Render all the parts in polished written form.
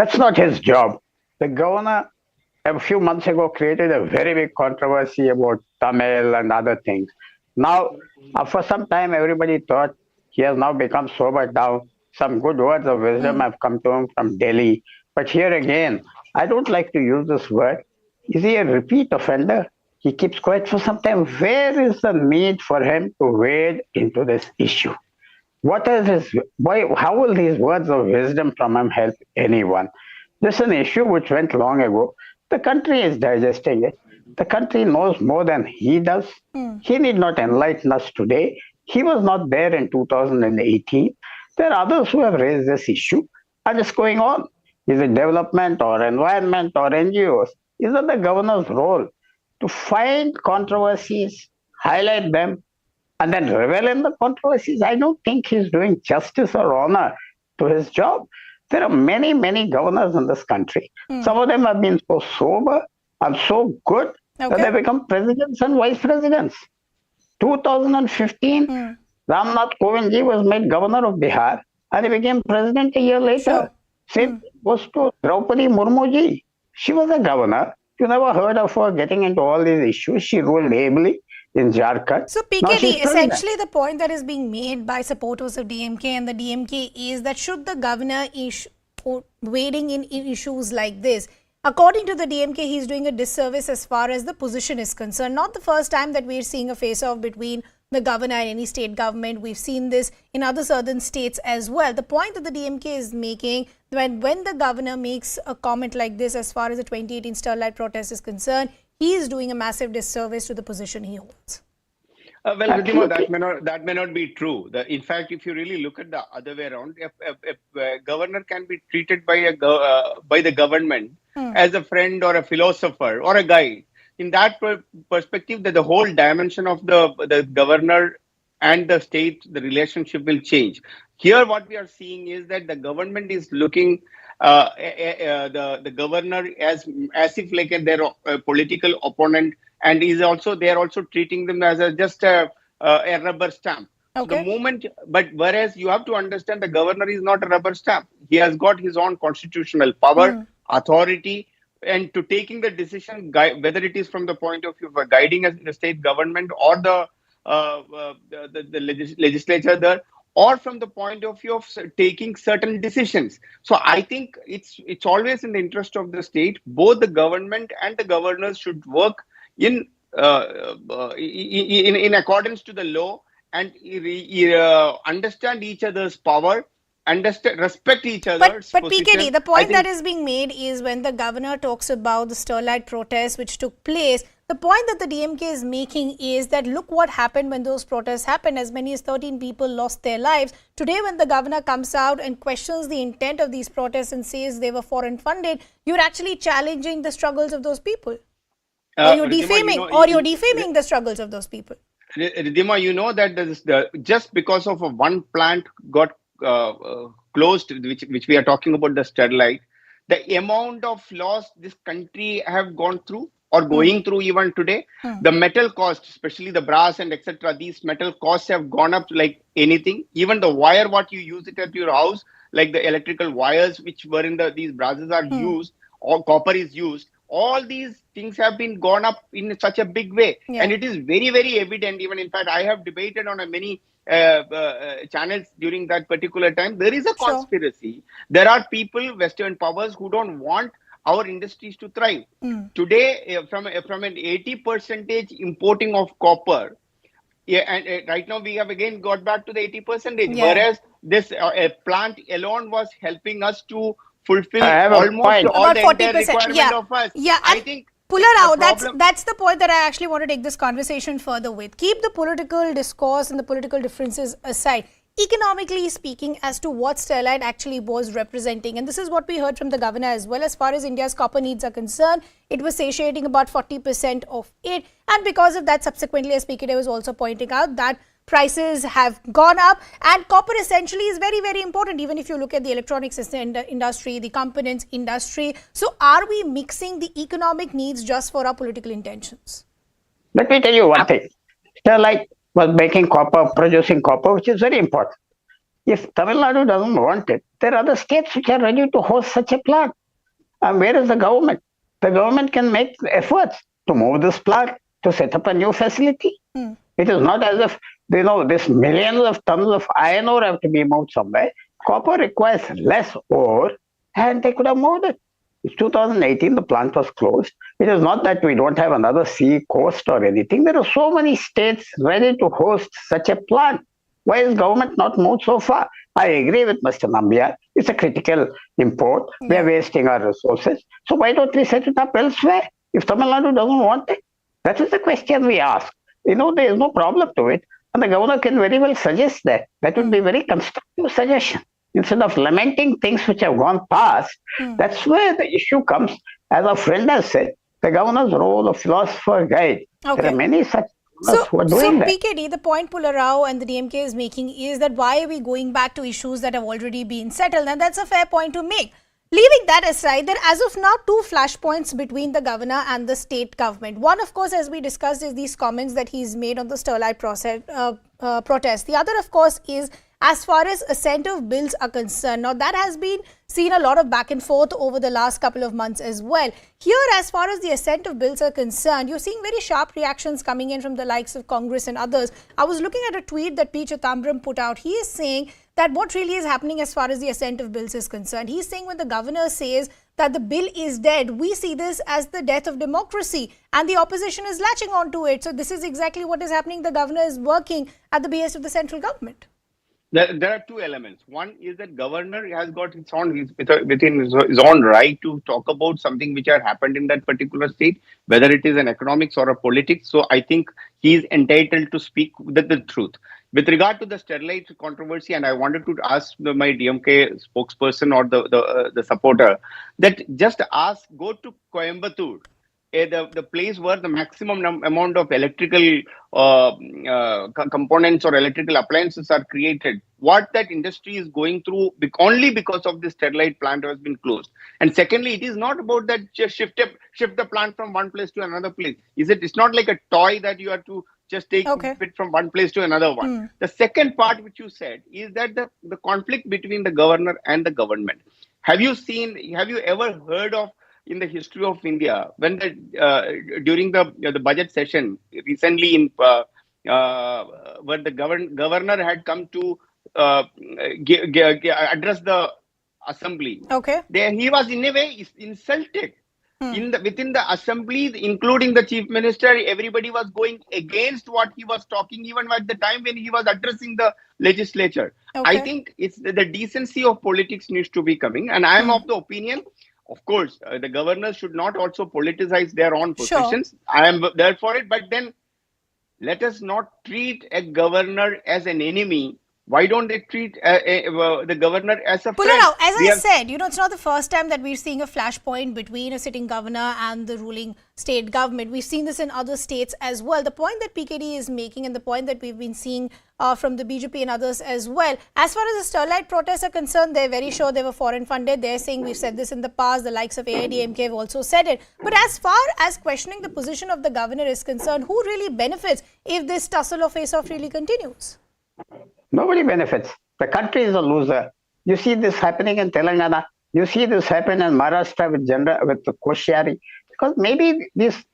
That's not his job. The governor, a few months ago, created a very big controversy about Tamil and other things. Now, for some time, everybody thought he has now become sobered down. Some good words of wisdom Hmm. have come to him from Delhi. But here again, I don't like to use this word. Is he a repeat offender? He keeps quiet for some time. Where is the need for him to wade into this issue? What is his why how will these words of wisdom from him help anyone? This is an issue which went long ago. The country is digesting it. The country knows more than he does. Hmm. He need not enlighten us today. He was not there in 2018. There are others who have raised this issue and it's going on. Is it development or environment or NGOs? Is it the governor's role to find controversies, highlight them, and then revel in the controversies? I don't think he's doing justice or honor to his job. There are many, many governors in this country. Hmm. Some of them have been so sober and so good that Okay. they become presidents and vice presidents. 2015, Hmm. Ramnath Kovindji was made governor of Bihar and he became president a year later. Sure. Same was to Draupadi Murmuji. She was a governor. You never heard of her getting into all these issues. She ruled ably in Jharkhand. So, Now she's PKD, president. essentially the point that is being made by supporters of DMK and the DMK is that should the governor wading in issues like this, according to the DMK, he's doing a disservice as far as the position is concerned. Not the first time that we're seeing a face-off between the governor and any state government. We've seen this in other southern states as well. The point that the DMK is making, when the governor makes a comment like this as far as the 2018 Sterlite protest is concerned, he is doing a massive disservice to the position he holds. Well, Ridhima, Absolutely. that may not be true. In fact, if you really look at the other way around, if a governor can be treated by the government as a friend or a philosopher or a guide, in that perspective, that the whole dimension of the governor and the state, the relationship will change. Here, what we are seeing is that the government is looking the governor as if like their political opponent, and is also they are also treating them as just a rubber stamp. So the Okay. moment, but whereas you have to understand the governor is not a rubber stamp. He has got his own constitutional power, authority, and to taking the decision, whether it is from the point of view of guiding the state government or the legislature there, or from the point of view of taking certain decisions. So I think it's always in the interest of the state. Both the government and the governors should work in in accordance to the law and understand each other's power, understand, respect each other's But PKD, position. the I point that think is being made is when the governor talks about the Sterlite protests which took place, the point that the DMK is making is that look what happened when those protests happened. As many as 13 people lost their lives. Today, when the governor comes out and questions the intent of these protests and says they were foreign funded, you're actually challenging the struggles of those people. Or you're Ridhima, defaming the struggles of those people. Ridhima, you know that just because of one plant got closed, which we are talking about, the Sterlite, the amount of loss this country have gone through or going through even today, the metal cost, especially the brass and etc., these metal costs have gone up like anything. Even the wire, what you use it at your house, like the electrical wires which were in these brasses are used, or copper is used. All these things have been gone up in such a big way, Yeah. and it is very, very evident. Even in fact, I have debated on a many channels during that particular time. There is a Sure. conspiracy. There are people, Western powers, who don't want our industries to thrive. Today, from an 80 percentage importing of copper, yeah, and right now we have again got back to the 80 percentage, Yeah. whereas this plant alone was helping us to I fulfill have a almost point. all About the entire 40%. requirement Yeah. of us. Yeah. I And think pull the out. problem. That's the point that I actually want to take this conversation further with. Keep the political discourse and the political differences aside. Economically speaking, as to what Sterlite actually was representing, and this is what we heard from the governor as well, as far as India's copper needs are concerned, it was satiating about 40% of it, and because of that, subsequently, as PKD was also pointing out, that prices have gone up, and copper essentially is very, very important, even if you look at the electronics industry, the components industry. So are we mixing the economic needs just for our political intentions? Let me tell you one thing. Sterlite was making copper, producing copper, which is very important. If Tamil Nadu doesn't want it, there are other states which are ready to host such a plant. And where is the government? The government can make efforts to move this plant, to set up a new facility. It is not as if, this millions of tons of iron ore have to be moved somewhere. Copper requires less ore, and they could have moved it. It's 2018, the plant was closed. It is not that we don't have another sea coast or anything. There are so many states ready to host such a plant. Why is government not moved so far? I agree with Mr. Nambiar. It's a critical import. We are wasting our resources. So why don't we set it up elsewhere? If Tamil Nadu doesn't want it, that is the question we ask. There is no problem to it. And the governor can very well suggest that. That would be a very constructive suggestion. Instead of lamenting things which have gone past, that's where the issue comes. As our friend has said, the governor's role of philosopher guide. Okay. There are many such who are doing that. PKD, the point Pula Rao and the DMK is making is that why are we going back to issues that have already been settled? And that's a fair point to make. Leaving that aside, there are as of now two flashpoints between the governor and the state government. One, of course, as we discussed, is these comments that he's made on the Sterlite protest. The other, of course, is as far as assent of bills are concerned. Now, that has been seen a lot of back and forth over the last couple of months as well. Here, as far as the assent of bills are concerned, you're seeing very sharp reactions coming in from the likes of Congress and others. I was looking at a tweet that P. Chitambram put out. He is saying that what really is happening as far as the assent of bills is concerned. He's saying when the governor says that the bill is dead, we see this as the death of democracy and the opposition is latching onto it. So this is exactly what is happening. The governor is working at the behest of the central government. There are two elements. One is that governor has got within his own right to talk about something which had happened in that particular state, whether it is an economics or a politics. So I think he is entitled to speak the truth. With regard to the Sterlite controversy, and I wanted to ask my DMK spokesperson or the supporter that just go to Coimbatore, the place where the maximum amount of electrical components or electrical appliances are created, what that industry is going through only because of this Sterlite plant has been closed. And secondly, it is not about that just shift the plant from one place to another place. It's not like a toy that you have to just take it from one place to another one. The second part which you said is that the conflict between the governor and the government. Have you ever heard of in the history of India, when during the budget session recently where the governor had come to address the assembly, there he was in a way insulted. Within the assembly, including the chief minister, everybody was going against what he was talking, even at the time when he was addressing the legislature. I think it's the decency of politics needs to be coming, and I am of the opinion. Of course, the governors should not also politicize their own positions. Sure. I am there for it. But then let us not treat a governor as an enemy. Why don't they treat the governor as a friend? As I said, it's not the first time that we're seeing a flashpoint between a sitting governor and the ruling state government. We've seen this in other states as well. The point that PKD is making and the point that we've been seeing from the BJP and others as well, as far as the Sterlite protests are concerned, they're very sure they were foreign funded. They're saying we've said this in the past. The likes of AIDMK have also said it. But as far as questioning the position of the governor is concerned, who really benefits if this tussle or face-off really continues? Nobody benefits. The country is a loser. You see this happening in Telangana. You see this happen in Maharashtra with the Koshari. Because maybe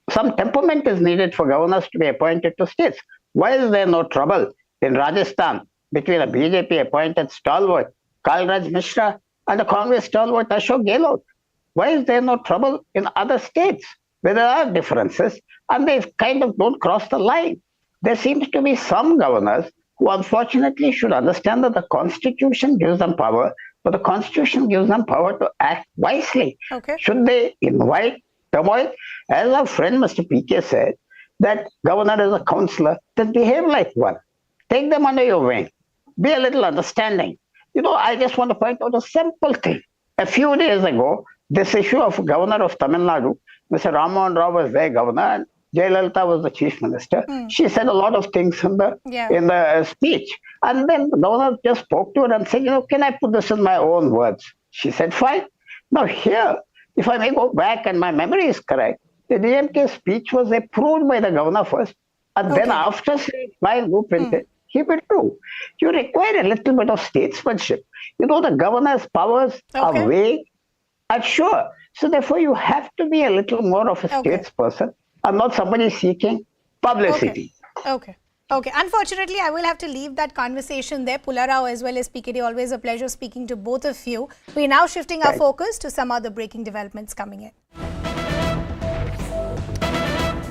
some temperament is needed for governors to be appointed to states. Why is there no trouble in Rajasthan between a BJP appointed stalwart, Kalraj Mishra, and a Congress stalwart, Ashok Gehlot? Why is there no trouble in other states where there are differences and they kind of don't cross the line? There seems to be some governors who unfortunately should understand that the Constitution gives them power, but the Constitution gives them power to act wisely. Should they invite turmoil? As our friend Mr. PK said, that governor is a counselor, then behave like one. Take them under your wing. Be a little understanding. I just want to point out a simple thing. A few days ago, this issue of governor of Tamil Nadu, Mr. Ramohan Rao was their governor, and Jayalalitha was the chief minister. She said a lot of things in the speech. And then the governor just spoke to her and said, can I put this in my own words? She said, fine. Now here, if I may go back and my memory is correct, the DMK speech was approved by the governor first. And then after saying fine, go print it, keep it true. You require a little bit of statesmanship. The governor's powers are Okay. vague and sure. So therefore, you have to be a little more of a Okay. statesperson and not somebody seeking publicity. Okay. Okay. Unfortunately, I will have to leave that conversation there. Pularao as well as PKD, always a pleasure speaking to both of you. We're now shifting our focus to some other breaking developments coming in.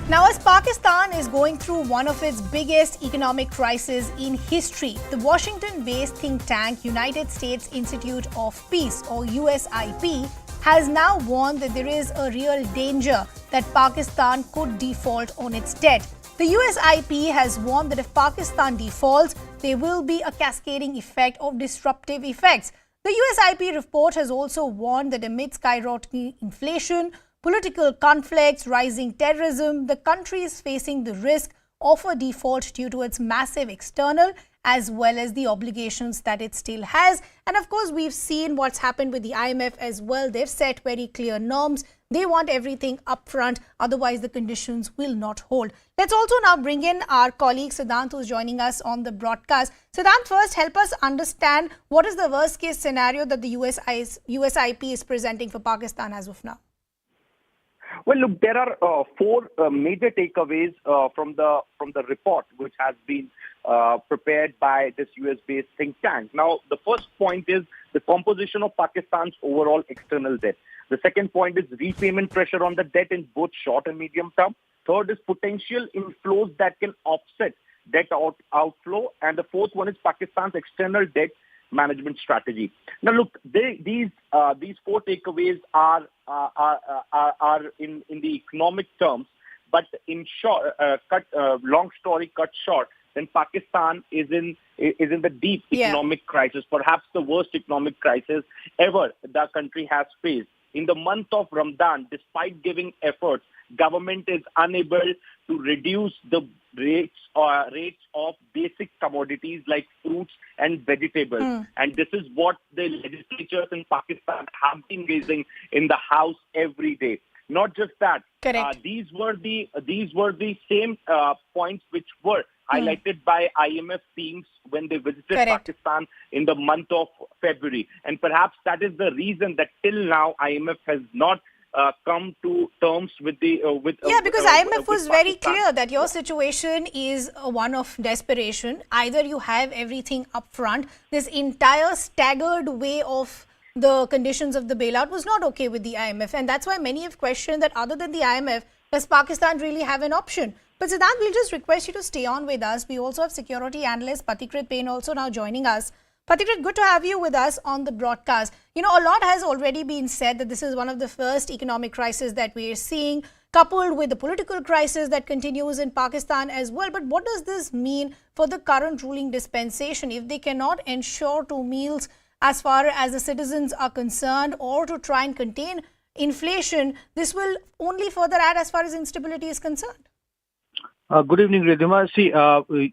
Now, as Pakistan is going through one of its biggest economic crises in history, the Washington-based think tank United States Institute of Peace, or USIP, has now warned that there is a real danger that Pakistan could default on its debt. The USIP has warned that if Pakistan defaults, there will be a cascading effect of disruptive effects. The USIP report has also warned that amid skyrocketing inflation, political conflicts, rising terrorism, the country is facing the risk of a default due to its massive external as well as the obligations that it still has. And of course, we've seen what's happened with the IMF as well. They've set very clear norms. They want everything upfront, otherwise the conditions will not hold. Let's also now bring in our colleague Siddhant, who's joining us on the broadcast. Siddhant, first help us understand what is the worst case scenario that the USIP is presenting for Pakistan as of now. Well, look, there are four major takeaways from the report, which has been prepared by this US-based think tank. Now, the first point is the composition of Pakistan's overall external debt. The second point is repayment pressure on the debt in both short and medium term. Third is potential inflows that can offset debt outflow. And the fourth one is Pakistan's external debt management strategy. Now, look, these four takeaways are in the economic terms, but in short, long story cut short, then Pakistan is in the deep economic crisis, perhaps the worst economic crisis ever the country has faced. In the month of Ramadan, despite giving efforts, government is unable to reduce the rates of basic commodities like fruits and vegetables. And this is what the legislatures in Pakistan have been raising in the House every day. Not just that, these were the same points which were highlighted by IMF teams when they visited Pakistan in the month of February. And perhaps that is the reason that till now IMF has not come to terms with the because IMF was very clear that your situation is one of desperation. Either you have everything up front. This entire staggered way of the conditions of the bailout was not okay with the IMF, and that's why many have questioned that other than the IMF, does Pakistan really have an option? But Siddhant, we'll just request you to stay on with us. We also have security analyst Pathikrit Payne also now joining us. Pathikrit, good to have you with us on the broadcast. A lot has already been said that this is one of the first economic crises that we are seeing, coupled with the political crisis that continues in Pakistan as well. But what does this mean for the current ruling dispensation if they cannot ensure 2 meals as far as the citizens are concerned, or to try and contain inflation? This will only further add as far as instability is concerned. Good evening, Ridhima. See,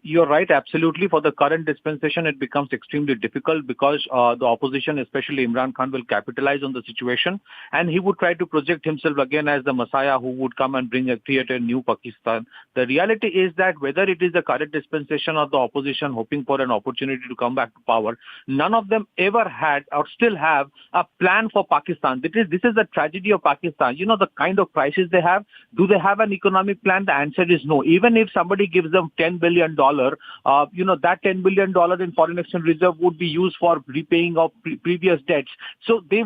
you're right, absolutely. For the current dispensation, it becomes extremely difficult because the opposition, especially Imran Khan, will capitalize on the situation, and he would try to project himself again as the messiah who would come and create a new Pakistan. The reality is that whether it is the current dispensation or the opposition hoping for an opportunity to come back to power, none of them ever had or still have a plan for Pakistan. This is the tragedy of Pakistan. The kind of crisis they have. Do they have an economic plan? The answer is no. Even if somebody gives them $10 billion, that $10 billion in foreign exchange reserve would be used for repaying of previous debts. So they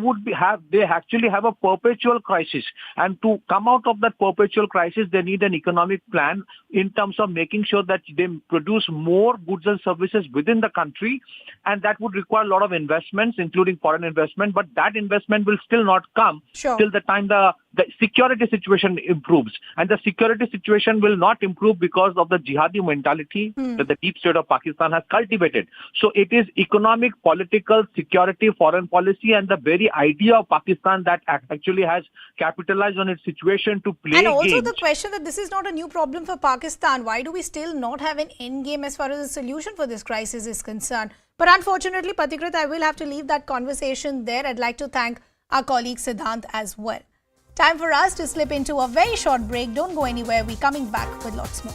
actually have a perpetual crisis. And to come out of that perpetual crisis, they need an economic plan in terms of making sure that they produce more goods and services within the country. And that would require a lot of investments, including foreign investment. But that investment will still not come till the time the security situation improves. And the security situation will not improve because of the jihadi mentality that the deep state of Pakistan has cultivated. So it is economic, political, security, foreign policy, and the very idea of Pakistan that actually has capitalized on its situation to play games. And also games. The question that this is not a new problem for Pakistan. Why do we still not have an end game as far as a solution for this crisis is concerned? But unfortunately, Pathikrit, I will have to leave that conversation there. I'd like to thank our colleague Siddhant as well. Time for us to slip into a very short break. Don't go anywhere. We're coming back with lots more.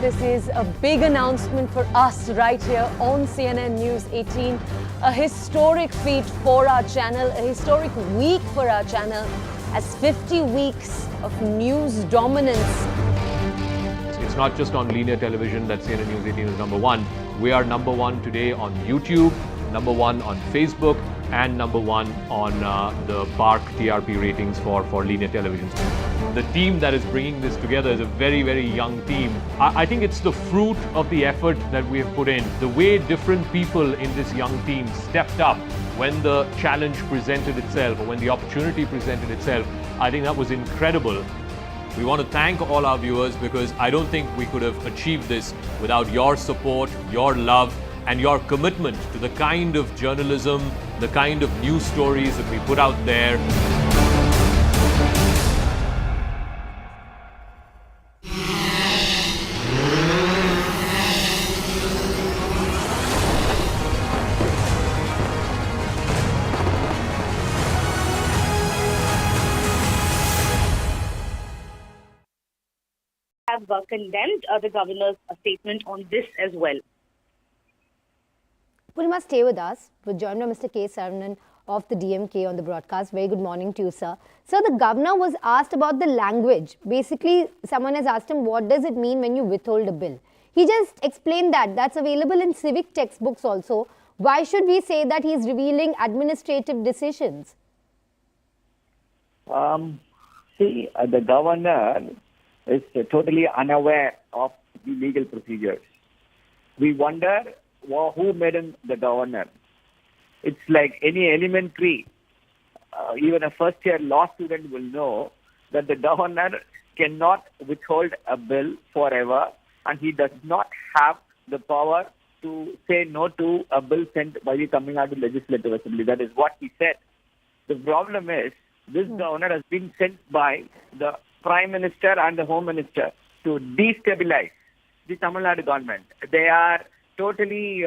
this is a big announcement for us right here on CNN News 18. A historic feat for our channel, a historic week for our channel, as 50 weeks of news dominance. It's not just on linear television that CNN News 18 is number one. We are number one today on YouTube, number one on Facebook, and number one on the BARC TRP ratings for linear television. The team that is bringing this together is a very, very young team. I think it's the fruit of the effort that we have put in. The way different people in this young team stepped up when the challenge presented itself or when the opportunity presented itself, I think that was incredible. We want to thank all our viewers because I don't think we could have achieved this without your support, your love, and your commitment to the kind of journalism, the kind of news stories that we put out there. Have condemned the governor's statement on this as well. Well, you must stay with us. We're joined by Mr. K. Saravanan of the DMK on the broadcast. Very good morning to you, sir. Sir, the governor was asked about the language. Basically, someone has asked him, what does it mean when you withhold a bill? He just explained that. That's available in civic textbooks also. Why should we say that he's revealing administrative decisions? The governor is totally unaware of the legal procedures. We wonder who made him the governor. It's like any elementary, even a first-year law student will know that the governor cannot withhold a bill forever, and he does not have the power to say no to a bill sent by the Tamil Nadu Legislative Assembly. That is what he said. The problem is, this governor has been sent by the Prime Minister and the Home Minister to destabilize the Tamil Nadu government. They are totally,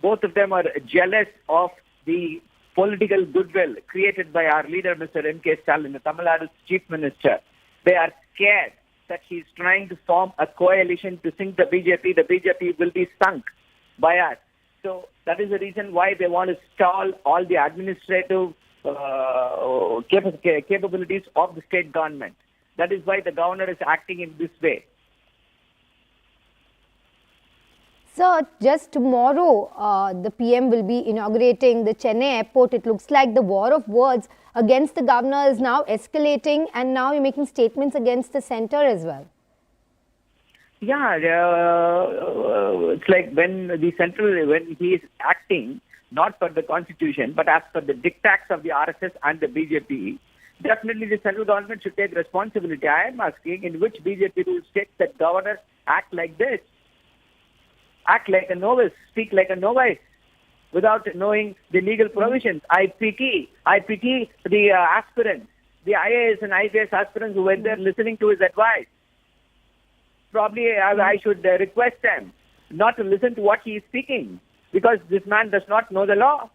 both of them are jealous of the political goodwill created by our leader, Mr. M.K. Stalin, the Tamil Nadu's Chief Minister. They are scared that he's trying to form a coalition to sink the BJP. The BJP will be sunk by us. So that is the reason why they want to stall all the administrative capabilities of the state government. That is why the governor is acting in this way. Sir, just tomorrow, the PM will be inaugurating the Chennai airport. It looks like the war of words against the governor is now escalating, and now you're making statements against the centre as well. Yeah, it's like when he is acting not for the constitution, but as per the diktats of the RSS and the BJP, definitely the central government should take responsibility. I am asking, in which BJP rule states that governors act like this? Act like a novice, speak like a novice, without knowing the legal provisions. I pity the aspirants, the IAS and IPS aspirants who went there listening to his advice. Probably I should request them not to listen to what he is speaking, because this man does not know the law.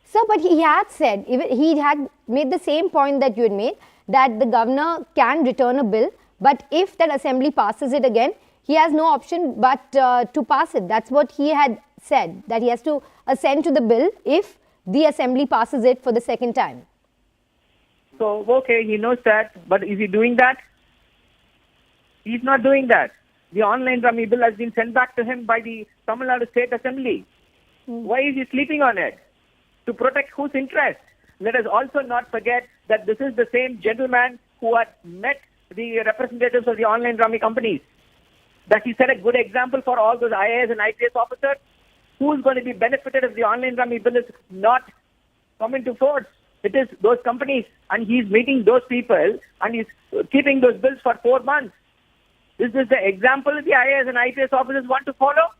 Sir, but he had said, he had made the same point that you had made, that the governor can return a bill, but if that assembly passes it again, he has no option but to pass it. That's what he had said, that he has to assent to the bill if the assembly passes it for the second time. So, okay, he knows that, but is he doing that? He's not doing that. The online rummy bill has been sent back to him by the Tamil Nadu State Assembly. Why is he sleeping on it? To protect whose interest? Let us also not forget that this is the same gentleman who had met the representatives of the online rummy companies. That he set a good example for all those IAS and IPS officers. Who is going to be benefited if the online rummy bill is not come into force? It is those companies, and he's meeting those people, and he's keeping those bills for 4 months. Is this the example the IAS and IPS officers want to follow?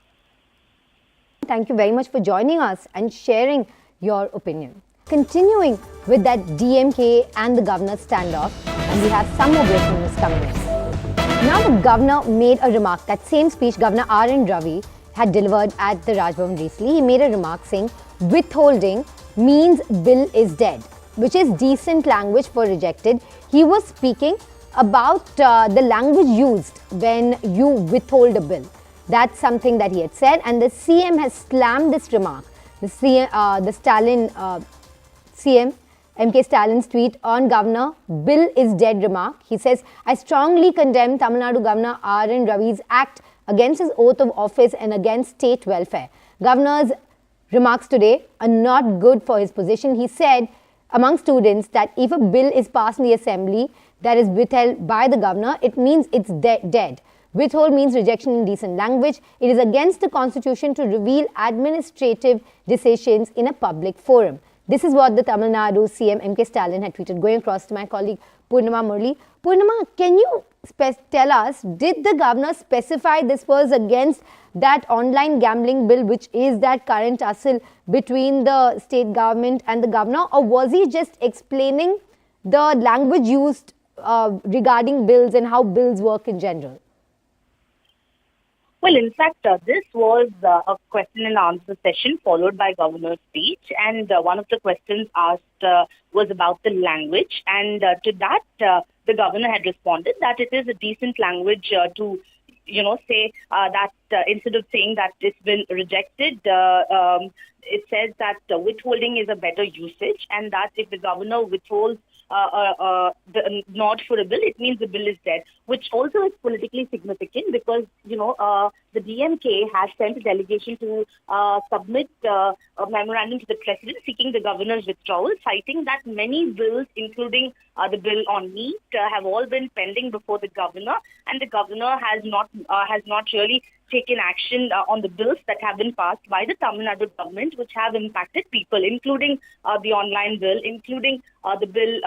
Thank you very much for joining us and sharing your opinion. Continuing with that DMK and the governor standoff, and we have some more breaking news coming in. Now the governor made a remark, that same speech Governor Ravi had delivered at the Raj Bhavan recently. He made a remark saying withholding means bill is dead, which is decent language for rejected. He was speaking about the language used when you withhold a bill. That's something that he had said, and the CM has slammed this remark. The Stalin CM, MK Stalin's tweet on Governor Bill is dead remark. He says, I strongly condemn Tamil Nadu Governor R.N. Ravi's act against his oath of office and against state welfare. Governor's remarks today are not good for his position. He said among students that if a bill is passed in the assembly that is withheld by the governor, it means it's dead. Withhold means rejection in decent language. It is against the constitution to reveal administrative decisions in a public forum. This is what the Tamil Nadu CM MK Stalin had tweeted. Going across to my colleague Purnima Murli. Purnima, can you tell us, did the governor specify this was against that online gambling bill, which is that current tussle between the state government and the governor, or was he just explaining the language used regarding bills and how bills work in general? Well, in fact, this was a question and answer session followed by governor's speech, and one of the questions asked was about the language, and to that the governor had responded that it is a decent language to say that instead of saying that it's been rejected, it says that withholding is a better usage, and that if the governor withholds the nod for a bill, it means the bill is dead, which also is politically significant because, the DMK has sent a delegation to submit a memorandum to the president seeking the governor's withdrawal, citing that many bills, including the bill on meat, have all been pending before the governor, and the governor has not really taken action on the bills that have been passed by the Tamil Nadu government, which have impacted people, including the online bill, including the bill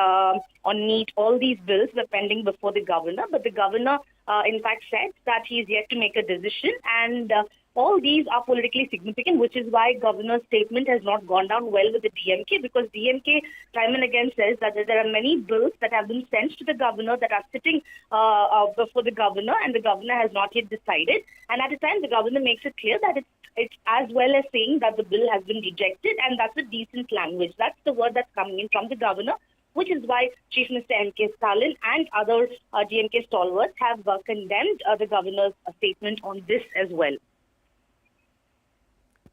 on meat. All these bills were pending before the governor, but the governor, in fact, said that he is yet to make a decision, and all these are politically significant, which is why governor's statement has not gone down well with the DMK, because DMK time and again says that there are many bills that have been sent to the governor that are sitting before the governor, and the governor has not yet decided. And at the time, the governor makes it clear that it's as well as saying that the bill has been rejected, and that's a decent language. That's the word that's coming in from the governor, which is why Chief Minister M.K. Stalin and other DMK stalwarts have condemned the governor's statement on this as well.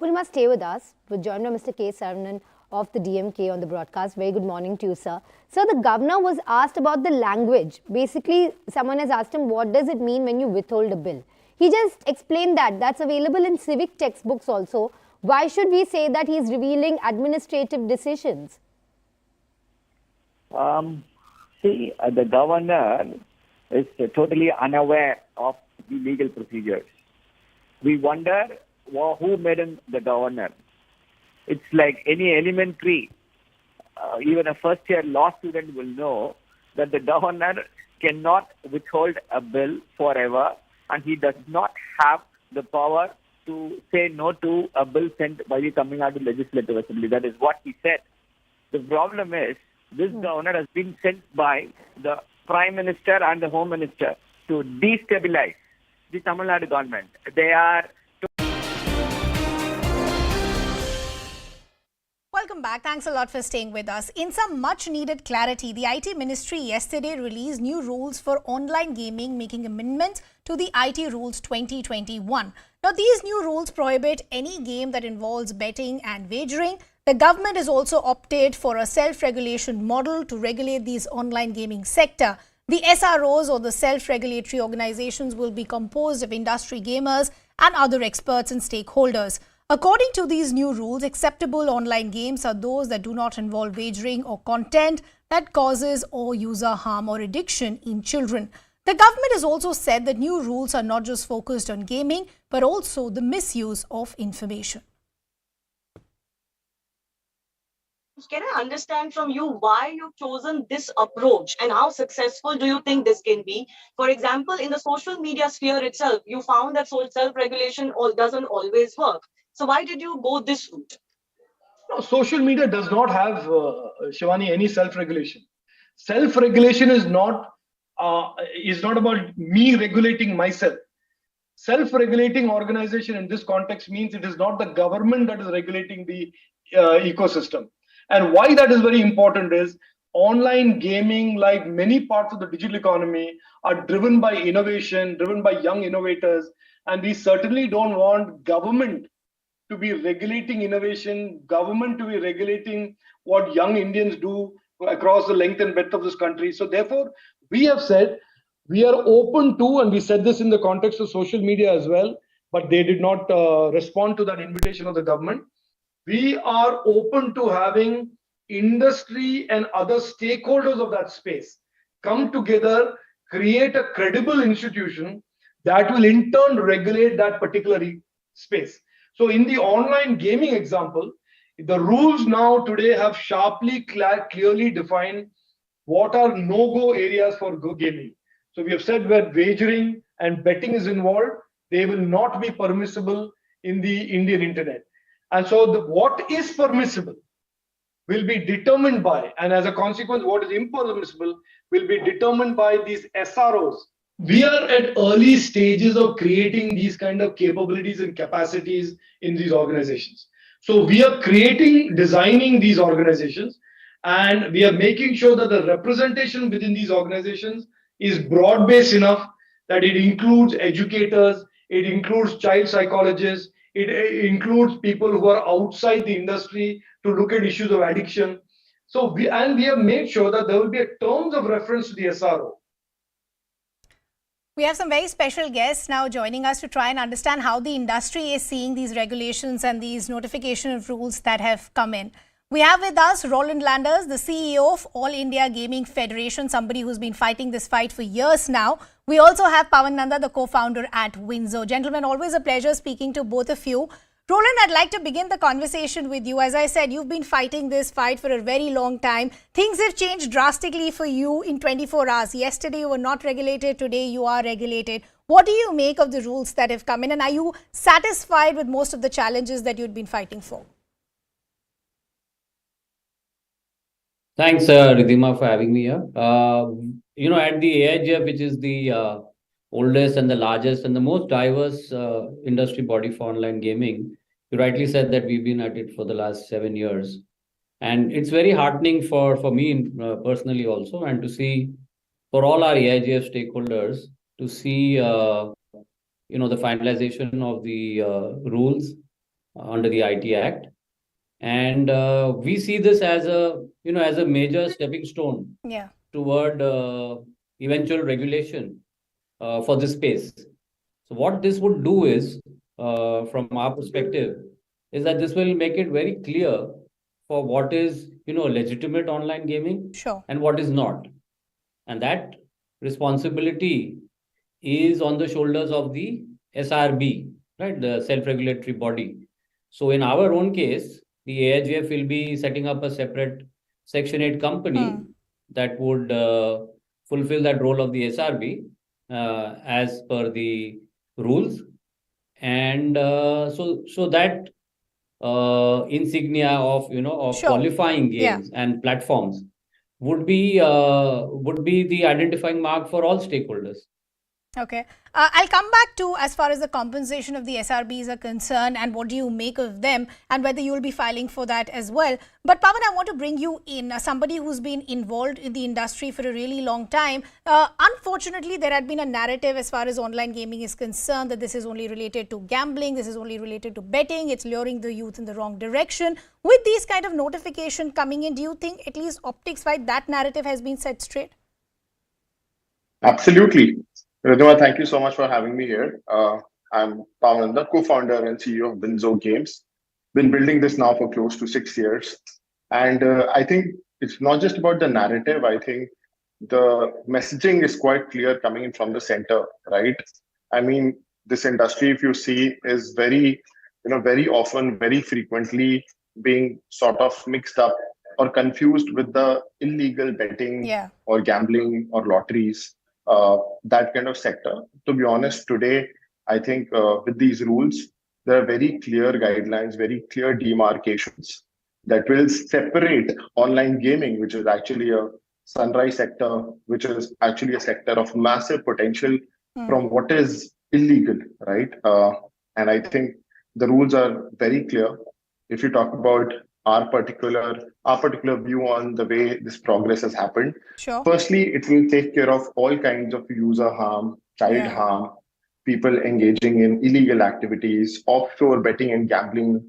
Purnima, stay with us. We're joined by Mr. K. Saravanan of the DMK on the broadcast. Very good morning to you, sir. Sir, the governor was asked about the language. Basically, someone has asked him, what does it mean when you withhold a bill? He just explained that. That's available in civic textbooks also. Why should we say that he's revealing administrative decisions? The governor is totally unaware of the legal procedures. We wonder who made him the governor. It's like any elementary, even a first-year law student will know that the governor cannot withhold a bill forever, and he does not have the power to say no to a bill sent by the Tamil Nadu Legislative Assembly. That is what he said. The problem is, this governor has been sent by the Prime Minister and the Home Minister to destabilize the Tamil Nadu government. They are... Welcome back. Thanks a lot for staying with us. In some much needed clarity, the IT Ministry yesterday released new rules for online gaming, making amendments to the IT Rules 2021. Now, these new rules prohibit any game that involves betting and wagering. The government has also opted for a self-regulation model to regulate these online gaming sector. The SROs, or the self-regulatory organizations, will be composed of industry gamers and other experts and stakeholders. According to these new rules, acceptable online games are those that do not involve wagering or content that causes or user harm or addiction in children. The government has also said that new rules are not just focused on gaming, but also the misuse of information. Can I understand from you why you've chosen this approach and how successful do you think this can be? For example, in the social media sphere itself, you found that self-regulation doesn't always work. So why did you go this route? No, social media does not have, Shivani, any self-regulation. Self-regulation is not about me regulating myself. Self-regulating organization in this context means it is not the government that is regulating the ecosystem. And why that is very important is online gaming, like many parts of the digital economy, are driven by innovation, driven by young innovators. And we certainly don't want government to be regulating innovation, government to be regulating what young Indians do across the length and breadth of this country. So therefore, we have said we are open to, and we said this in the context of social media as well, but they did not respond to that invitation of the government. We are open to having industry and other stakeholders of that space come together, create a credible institution that will in turn regulate that particular space. So in the online gaming example, the rules now today have sharply, clearly defined what are no-go areas for gaming. So we have said where wagering and betting is involved, they will not be permissible in the Indian internet. And so what is permissible will be determined by, and as a consequence, what is impermissible will be determined by these SROs. We are at early stages of creating these kind of capabilities and capacities in these organizations. So we are designing these organizations, and we are making sure that the representation within these organizations is broad-based enough that it includes educators, it includes child psychologists, it includes people who are outside the industry to look at issues of addiction. So we have made sure that there will be terms of reference to the SRO. We have some very special guests now joining us to try and understand how the industry is seeing these regulations and these notification of rules that have come in. We have with us Roland Landers, the CEO of All India Gaming Federation, somebody who's been fighting this fight for years now. We also have Pawan Nanda, the co-founder at Windsor. Gentlemen, always a pleasure speaking to both of you. Roland, I'd like to begin the conversation with you. As I said, you've been fighting this fight for a very long time. Things have changed drastically for you in 24 hours. Yesterday, you were not regulated. Today, you are regulated. What do you make of the rules that have come in? And are you satisfied with most of the challenges that you'd been fighting for? Thanks, Ridhima, for having me here. At the AIGF, which is the oldest and the largest and the most diverse industry body for online gaming, you rightly said that we've been at it for the last 7 years. And it's very heartening for me personally also, and to see for all our AIGF stakeholders to see, the finalization of the rules under the IT Act. And we see this as a major stepping stone toward eventual regulation for this space. So what this would do is, from our perspective, is that this will make it very clear for what is, legitimate online gaming and what is not. And that responsibility is on the shoulders of the SRB, right, the self-regulatory body. So in our own case, the AIGF will be setting up a separate Section 8 company that would fulfill that role of the SRB as per the rules. And so that insignia of qualifying games and platforms would be the identifying mark for all stakeholders. Okay. I'll come back to as far as the compensation of the SRBs are concerned and what do you make of them and whether you will be filing for that as well. But Pawan, I want to bring you in, somebody who's been involved in the industry for a really long time. Unfortunately, there had been a narrative as far as online gaming is concerned that this is only related to gambling, this is only related to betting, it's luring the youth in the wrong direction. With these kind of notification coming in, do you think at least optics-wise that narrative has been set straight? Absolutely. Ridhima, thank you so much for having me here. I'm Pawan, the co-founder and CEO of Windsor Games. Been building this now for close to 6 years. And I think it's not just about the narrative. I think the messaging is quite clear coming in from the center, right? I mean, this industry, if you see, is very often, very frequently being sort of mixed up or confused with the illegal betting or gambling or lotteries. That kind of sector. To be honest, today, I think with these rules, there are very clear guidelines, very clear demarcations that will separate online gaming, which is actually a sunrise sector, which is actually a sector of massive potential from what is illegal, right? And I think the rules are very clear. If you talk about our particular view on the way this progress has happened. Sure. Firstly, it will take care of all kinds of user harm, child harm, people engaging in illegal activities, offshore betting and gambling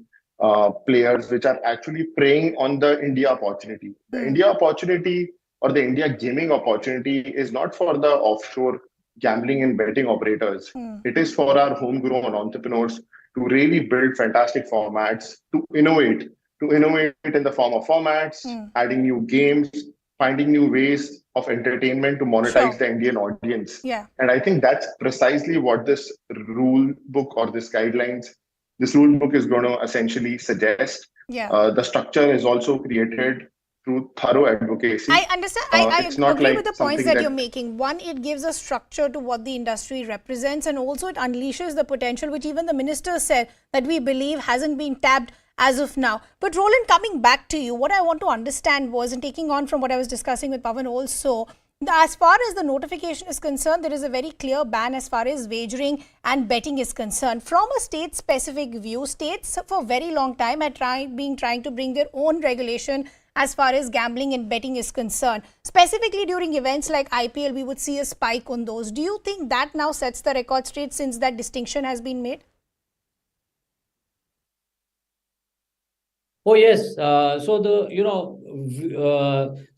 players, which are actually preying on the India opportunity. The India opportunity or the India gaming opportunity is not for the offshore gambling and betting operators. It is for our homegrown entrepreneurs to really build fantastic formats, to innovate in the form of formats, adding new games, finding new ways of entertainment to monetize the Indian audience. Yeah. And I think that's precisely what this rule book or this rule book is going to essentially suggest. Yeah. The structure is also created through thorough advocacy. I understand. I agree with the points that you're making. One, it gives a structure to what the industry represents, and also it unleashes the potential, which even the minister said that we believe hasn't been tapped as of now. But Roland, coming back to you, what I want to understand was, and taking on from what I was discussing with Pawan also, as far as the notification is concerned, there is a very clear ban as far as wagering and betting is concerned. From a state-specific view, states for a very long time are trying to bring their own regulation as far as gambling and betting is concerned. Specifically during events like IPL, we would see a spike on those. Do you think that now sets the record straight since that distinction has been made? Oh, yes. So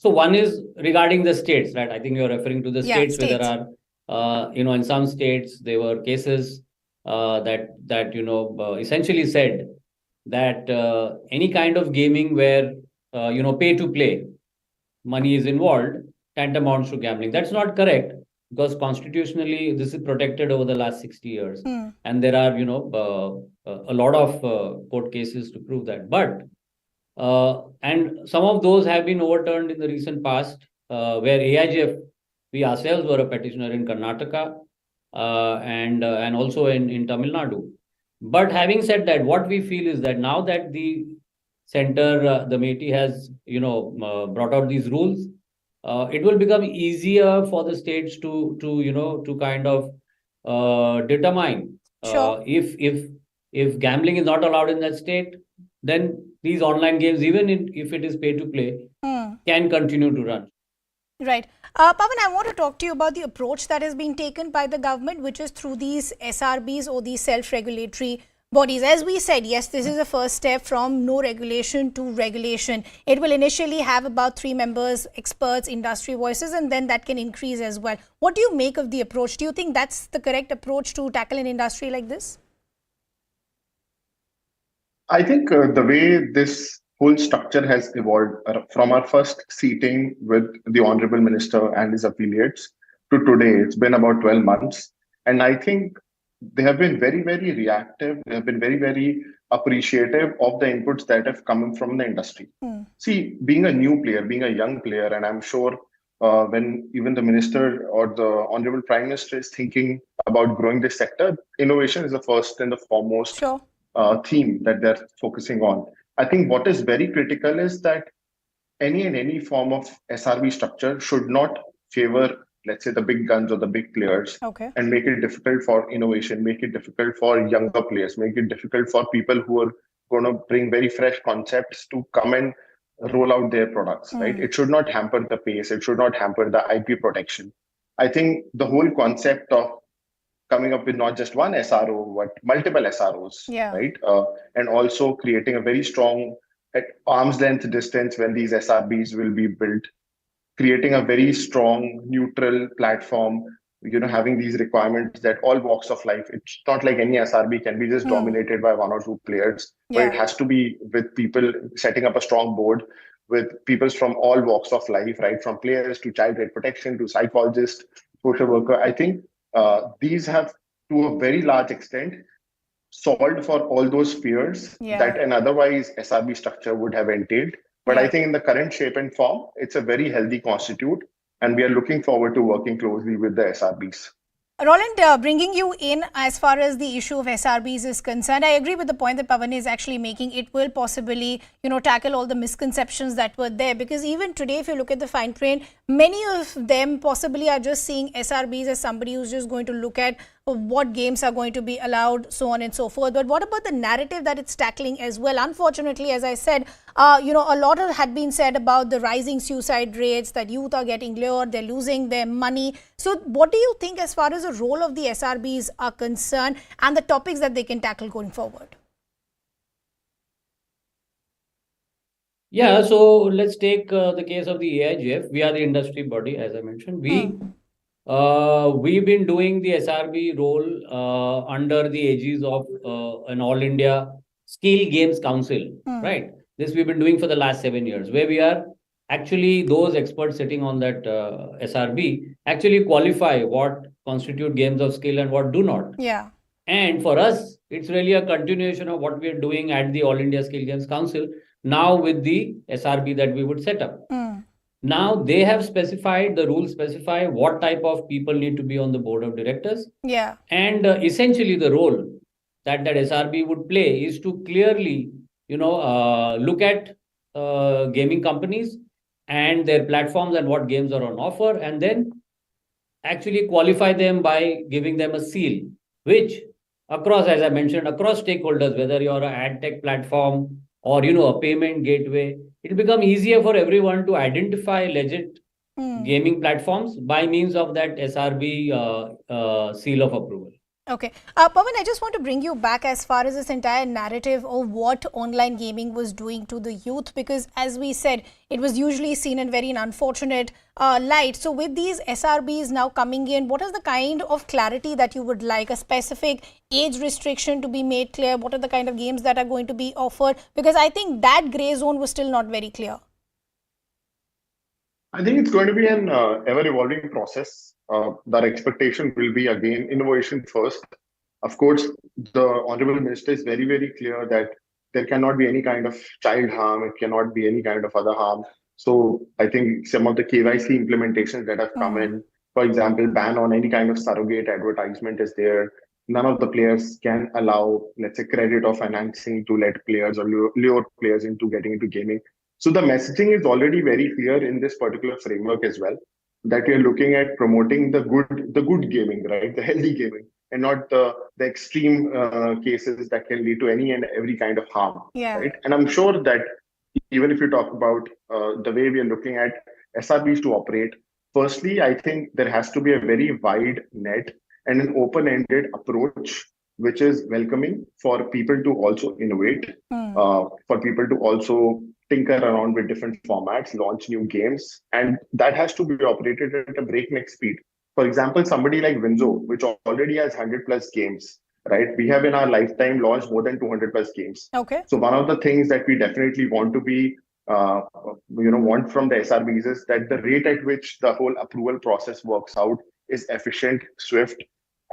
one is regarding the states, right? I think you're referring to the states where there are, in some states, there were cases that essentially said that any kind of gaming where, pay to play, money is involved, tantamounts to gambling. That's not correct, because constitutionally, this is protected over the last 60 years. And there are, a lot of court cases to prove that. But and some of those have been overturned in the recent past, where AIGF, we ourselves were a petitioner in Karnataka and also in Tamil Nadu. But having said that, what we feel is that now that the center, the MeitY has, brought out these rules, it will become easier for the states to kind of determine if gambling is not allowed in that state, then these online games, even if it is pay to play, can continue to run. Right. Pawan, I want to talk to you about the approach that is being taken by the government, which is through these SRBs or these self-regulatory bodies. As we said, yes, this is a first step from no regulation to regulation. It will initially have about 3 members, experts, industry voices, and then that can increase as well. What do you make of the approach? Do you think that's the correct approach to tackle an industry like this? I think the way this whole structure has evolved from our first seating with the Honorable Minister and his affiliates to today, it's been about 12 months. And I think they have been very, very reactive. They have been very, very appreciative of the inputs that have come from the industry. See, being a new player, being a young player, and I'm sure when even the minister or the Honorable Prime Minister is thinking about growing this sector, innovation is the first and the foremost theme that they're focusing on. I think what is very critical is that any form of SRB structure should not favor, let's say, the big guns or the big players, and make it difficult for innovation, make it difficult for younger players, make it difficult for people who are going to bring very fresh concepts to come and roll out their products, right? It should not hamper the pace. It should not hamper the IP protection. I think the whole concept of coming up with not just one SRO, but multiple SROs, right? And also creating a very strong at arm's length distance when these SRBs will be built, creating a very strong neutral platform, having these requirements that all walks of life, it's not like any SRB can be just dominated by 1 or 2 players, but it has to be with people setting up a strong board with people from all walks of life, right? From players to child right protection to psychologists, social worker. I think these have, to a very large extent, solved for all those fears that an otherwise SRB structure would have entailed. But I think in the current shape and form, it's a very healthy constitute, and we are looking forward to working closely with the SRBs. Roland, bringing you in as far as the issue of SRBs is concerned, I agree with the point that Pawan is actually making. It will possibly, tackle all the misconceptions that were there, because even today, if you look at the fine print, many of them possibly are just seeing SRBs as somebody who's just going to look at what games are going to be allowed, so on and so forth. But what about the narrative that it's tackling as well? Unfortunately, as I said, a lot had been said about the rising suicide rates, that youth are getting lured, they're losing their money. So what do you think as far as the role of the SRBs are concerned and the topics that they can tackle going forward? Yeah, so let's take the case of the AIGF. We are the industry body, as I mentioned. We've been doing the SRB role under the aegis of an All India Skill Games Council, right? This we've been doing for the last 7 years, where we are actually those experts sitting on that SRB actually qualify what constitute games of skill and what do not. Yeah. And for us, it's really a continuation of what we are doing at the All India Skill Games Council, now with the SRB that we would set up. Now they have specified, the rules specify what type of people need to be on the board of directors. Yeah. And essentially the role that SRB would play is to clearly, look at gaming companies and their platforms and what games are on offer, and then actually qualify them by giving them a seal, which across, as I mentioned, across stakeholders, whether you're an ad tech platform or, a payment gateway, it'll become easier for everyone to identify legit gaming platforms by means of that SRB seal of approval. Okay. Pawan, I just want to bring you back as far as this entire narrative of what online gaming was doing to the youth, because as we said, it was usually seen in very unfortunate light. So with these SRBs now coming in, what is the kind of clarity that you would like? A specific age restriction to be made clear? What are the kind of games that are going to be offered? Because I think that grey zone was still not very clear. I think it's going to be an ever-evolving process. Our expectation will be, again, innovation first. Of course, the Honorable Minister is very, very clear that there cannot be any kind of child harm. It cannot be any kind of other harm. So I think some of the KYC implementations that have come in, for example, ban on any kind of surrogate advertisement is there. None of the players can allow, let's say, credit or financing to let players or lure players into getting into gaming. So the messaging is already very clear in this particular framework as well, that we are looking at promoting the good gaming, right? The healthy gaming, and not the extreme cases that can lead to any and every kind of harm. Yeah. Right? And I'm sure that even if you talk about the way we are looking at SRBs to operate, firstly, I think there has to be a very wide net and an open-ended approach, which is welcoming for people to also innovate, for people to also tinker around with different formats, launch new games, and that has to be operated at a breakneck speed. For example, somebody like Winzo, which already has 100 plus games, right? We have in our lifetime launched more than 200 plus games. Okay. So one of the things that we definitely want to be, want from the SRBs is that the rate at which the whole approval process works out is efficient, swift,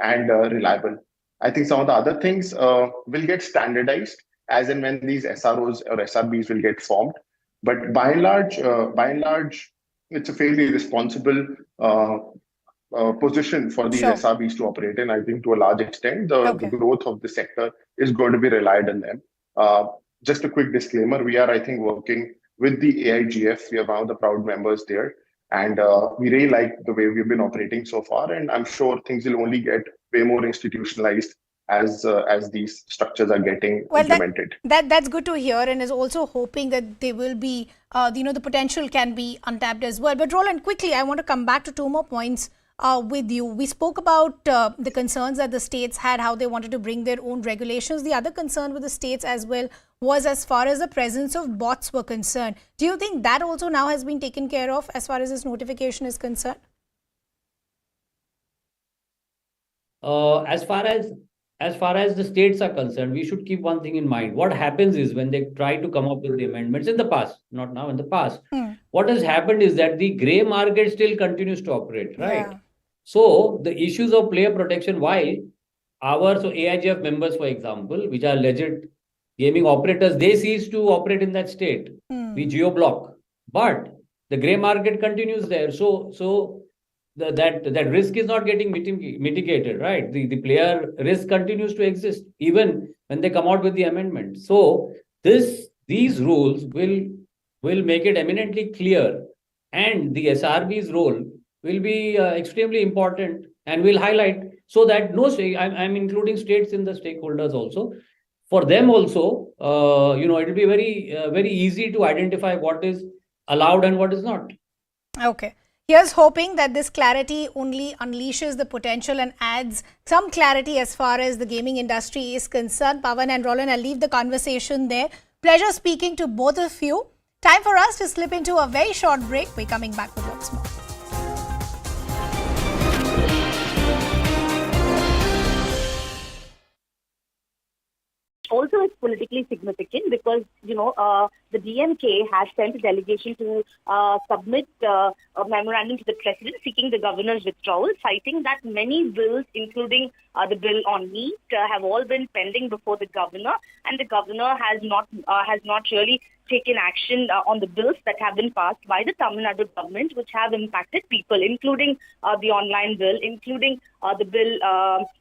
and reliable. I think some of the other things will get standardized as and when these SROs or SRBs will get formed. But by and large, it's a fairly responsible position for these SRBs to operate in. I think to a large extent, the growth of the sector is going to be relied on them. Just a quick disclaimer, we are, I think, working with the AIGF. We are one of the proud members there. And we really like the way we've been operating so far. And I'm sure things will only get way more institutionalized as these structures are getting implemented. That's good to hear, and is also hoping that they will be, the potential can be untapped as well. But Roland, quickly, I want to come back to two more points with you. We spoke about the concerns that the states had, how they wanted to bring their own regulations. The other concern with the states as well was as far as the presence of bots were concerned. Do you think that also now has been taken care of as far as this notification is concerned? As far as the states are concerned, we should keep one thing in mind. What happens is when they try to come up with the amendments in the past, not now, in the past, what has happened is that the grey market still continues to operate, right? Yeah. So the issues of player protection, while AIGF members, for example, which are legit gaming operators, they cease to operate in that state. We geo-block. But the grey market continues there. So that risk is not getting mitigated, right? The player risk continues to exist even when they come out with the amendment. So these rules will make it eminently clear, and the SRB's role will be extremely important, and will highlight so that no state, I'm including states in the stakeholders also. For them also, it will be very easy to identify what is allowed and what is not. Okay. Here's hoping that this clarity only unleashes the potential and adds some clarity as far as the gaming industry is concerned. Pawan and Roland, I'll leave the conversation there. Pleasure speaking to both of you. Time for us to slip into a very short break. We're coming back with lots more. Also, it's politically significant because, the DMK has sent a delegation to submit a memorandum to the president seeking the governor's withdrawal, citing that many bills, including the bill on meat, have all been pending before the governor, and the governor has not really taken action on the bills that have been passed by the Tamil Nadu government, which have impacted people, including the online bill, including the bill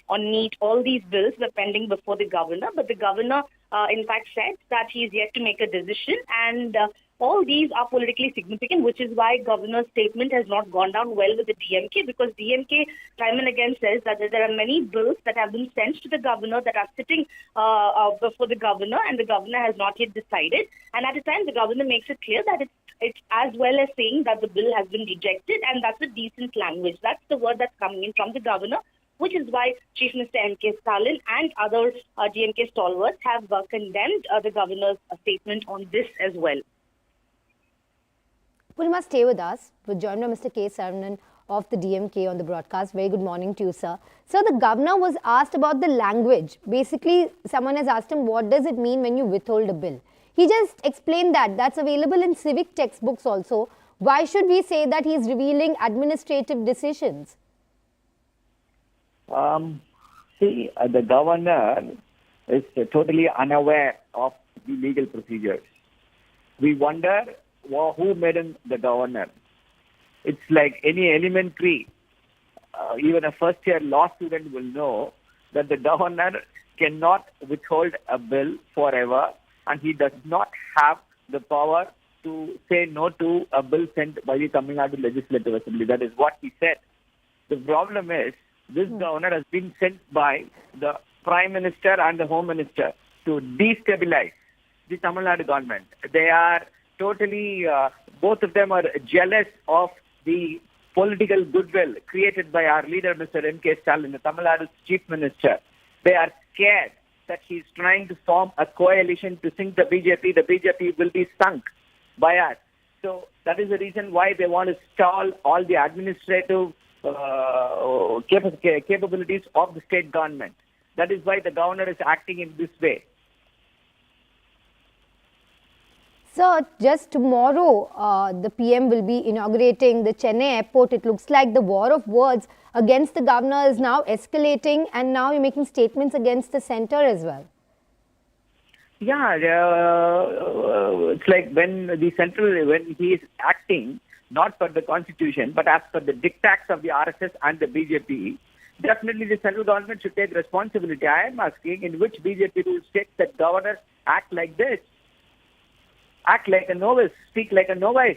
on meat. All these bills were pending before the governor, but the governor, in fact, said that he is yet to make a decision, and all these are politically significant, which is why governor's statement has not gone down well with the DMK, because DMK time and again says that there are many bills that have been sent to the governor that are sitting before the governor, and the governor has not yet decided. And at the time, the governor makes it clear that it's as well as saying that the bill has been rejected, and that's a decent language. That's the word that's coming in from the governor, which is why Chief Minister M.K. Stalin and other DMK stalwarts have condemned the governor's statement on this as well. Purnima, stay with us. We're joined by Mr. K. Saravanan of the DMK on the broadcast. Very good morning to you, sir. Sir, the governor was asked about the language. Basically, someone has asked him, what does it mean when you withhold a bill? He just explained that. That's available in civic textbooks also. Why should we say that he's revealing administrative decisions? The governor is totally unaware of the legal procedures. We wonder who made him the governor. It's like any elementary, even a first-year law student will know that the governor cannot withhold a bill forever, and he does not have the power to say no to a bill sent by the Tamil Nadu Legislative Assembly. That is what he said. The problem is, this governor has been sent by the Prime Minister and the Home Minister to destabilize the Tamil Nadu government. They are totally, both of them are jealous of the political goodwill created by our leader, Mr. M.K. Stalin, the Tamil Nadu's Chief Minister. They are scared that he's trying to form a coalition to sink the BJP. The BJP will be sunk by us. So that is the reason why they want to stall all the administrative capabilities of the state government. That is why the governor is acting in this way. Sir, just tomorrow, the PM will be inaugurating the Chennai airport. It looks like the war of words against the governor is now escalating, and now you're making statements against the centre as well. Yeah, it's like when he is acting not for the constitution, but as per the diktats of the RSS and the BJP, definitely the central government should take responsibility. I am asking, in which BJP rule states that governors act like this? Act like a novice, speak like a novice,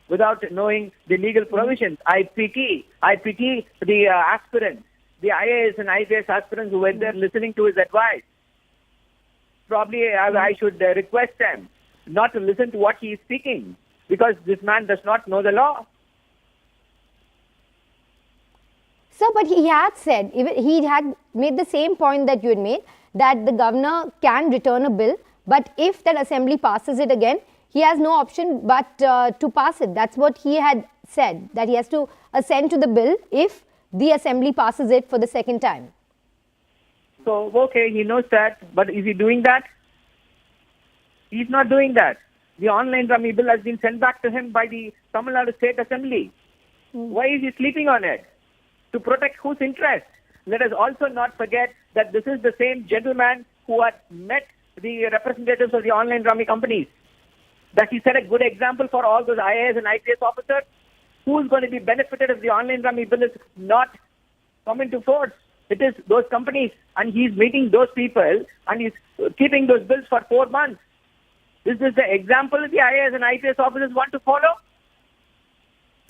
without knowing the legal provisions. I pity the aspirants, the IAS and IPS aspirants who were there listening to his advice. Probably I should request them not to listen to what he is speaking, because this man does not know the law. Sir, but he had said, he had made the same point that you had made, that the governor can return a bill, but if that assembly passes it again, he has no option but to pass it. That's what he had said, that he has to assent to the bill if the assembly passes it for the second time. So, okay, he knows that, but is he doing that? He's not doing that. The online rummy bill has been sent back to him by the Tamil Nadu State Assembly. Why is he sleeping on it? To protect whose interest? Let us also not forget that this is the same gentleman who had met the representatives of the online rummy companies. That he set a good example for all those IAS and IPS officers. Who is going to be benefited if the online rummy bill is not come into force? It is those companies, and he's meeting those people, and he's keeping those bills for 4 months. Is this the example the IAS and IPS officers want to follow?